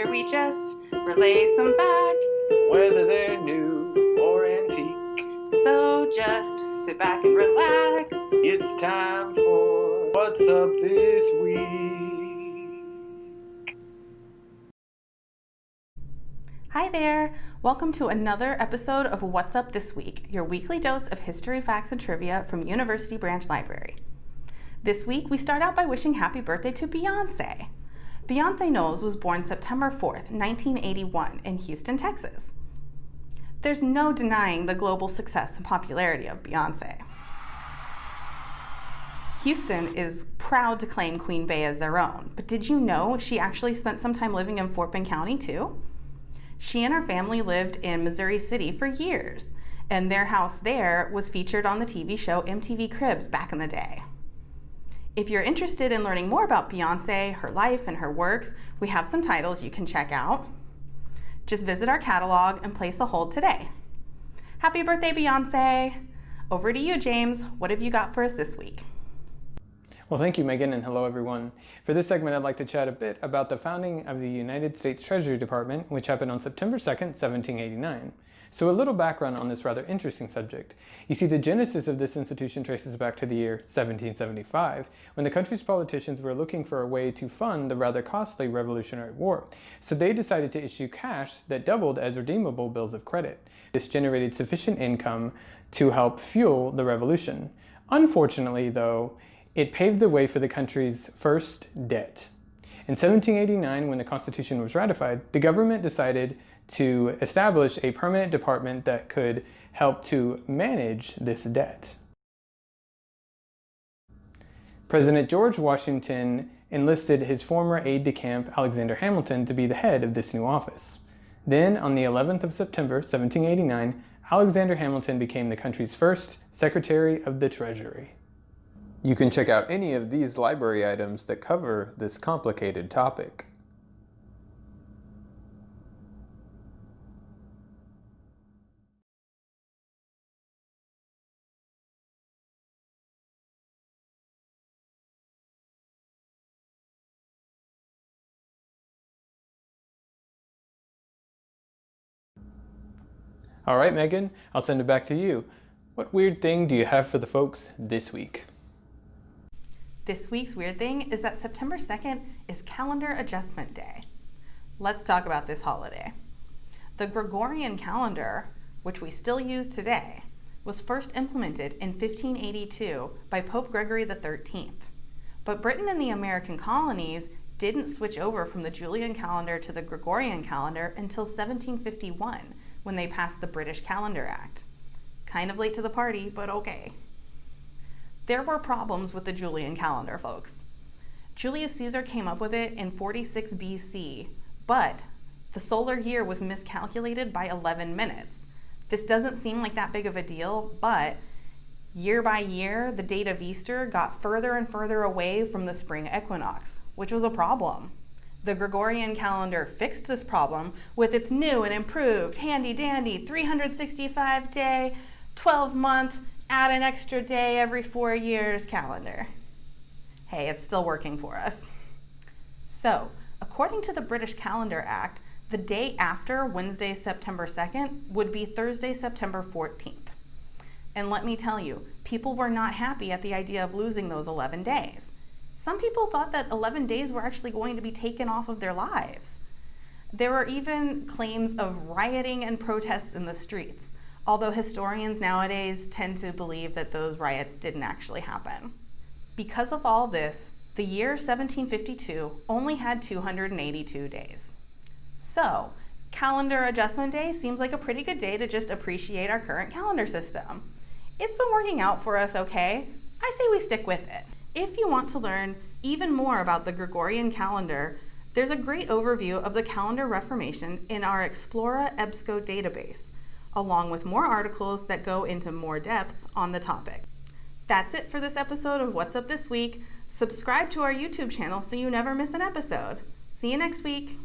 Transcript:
where we just relay some facts, whether they're new or antique. So just sit back and relax. It's time for What's Up This Week. Hi there! Welcome to another episode of What's Up This Week, your weekly dose of history, facts, and trivia from University Branch Library. This week, we start out by wishing happy birthday to Beyonce. Beyonce Knowles was born September 4th, 1981 in Houston, Texas. There's no denying the global success and popularity of Beyonce. Houston is proud to claim Queen Bey as their own, but did you know she actually spent some time living in Fort Bend County too? She and her family lived in Missouri City for years, and their house there was featured on the TV show MTV Cribs back in the day. If you're interested in learning more about Beyonce, her life, and her works, we have some titles you can check out. Just visit our catalog and place a hold today. Happy birthday, Beyonce! Over to you, James. What have you got for us this week? Well, thank you, Megan, and hello, everyone. For this segment, I'd like to chat a bit about the founding of the United States Treasury Department, which happened on September 2nd, 1789. So a little background on this rather interesting subject. You see, the genesis of this institution traces back to the year 1775, when the country's politicians were looking for a way to fund the rather costly Revolutionary War. So they decided to issue cash that doubled as redeemable bills of credit. This generated sufficient income to help fuel the revolution. Unfortunately, though, it paved the way for the country's first debt. In 1789, when the Constitution was ratified, the government decided to establish a permanent department that could help to manage this debt. President George Washington enlisted his former aide-de-camp Alexander Hamilton to be the head of this new office. Then, on the 11th of September, 1789, Alexander Hamilton became the country's first Secretary of the Treasury. You can check out any of these library items that cover this complicated topic. All right, Megan, I'll send it back to you. What weird thing do you have for the folks this week? This week's weird thing is that September 2nd is Calendar Adjustment Day. Let's talk about this holiday. The Gregorian calendar, which we still use today, was first implemented in 1582 by Pope Gregory XIII. But Britain and the American colonies didn't switch over from the Julian calendar to the Gregorian calendar until 1751, when they passed the British Calendar Act. Kind of late to the party, but okay. There were problems with the Julian calendar, folks. Julius Caesar came up with it in 46 BC, but the solar year was miscalculated by 11 minutes. This doesn't seem like that big of a deal, but year by year, the date of Easter got further and further away from the spring equinox, which was a problem. The Gregorian calendar fixed this problem with its new and improved handy-dandy 365-day, 12-month, add an extra day every 4 years calendar. Hey, it's still working for us. So, according to the British Calendar Act, the day after Wednesday, September 2nd would be Thursday, September 14th. And let me tell you, people were not happy at the idea of losing those 11 days. Some people thought that 11 days were actually going to be taken off of their lives. There were even claims of rioting and protests in the streets, although historians nowadays tend to believe that those riots didn't actually happen. Because of all this, the year 1752 only had 282 days. So, Calendar Adjustment Day seems like a pretty good day to just appreciate our current calendar system. It's been working out for us okay. I say we stick with it. If you want to learn even more about the Gregorian calendar, there's a great overview of the calendar reformation in our Explora EBSCO database, along with more articles that go into more depth on the topic. That's it for this episode of What's Up This Week. Subscribe to our YouTube channel so you never miss an episode. See you next week.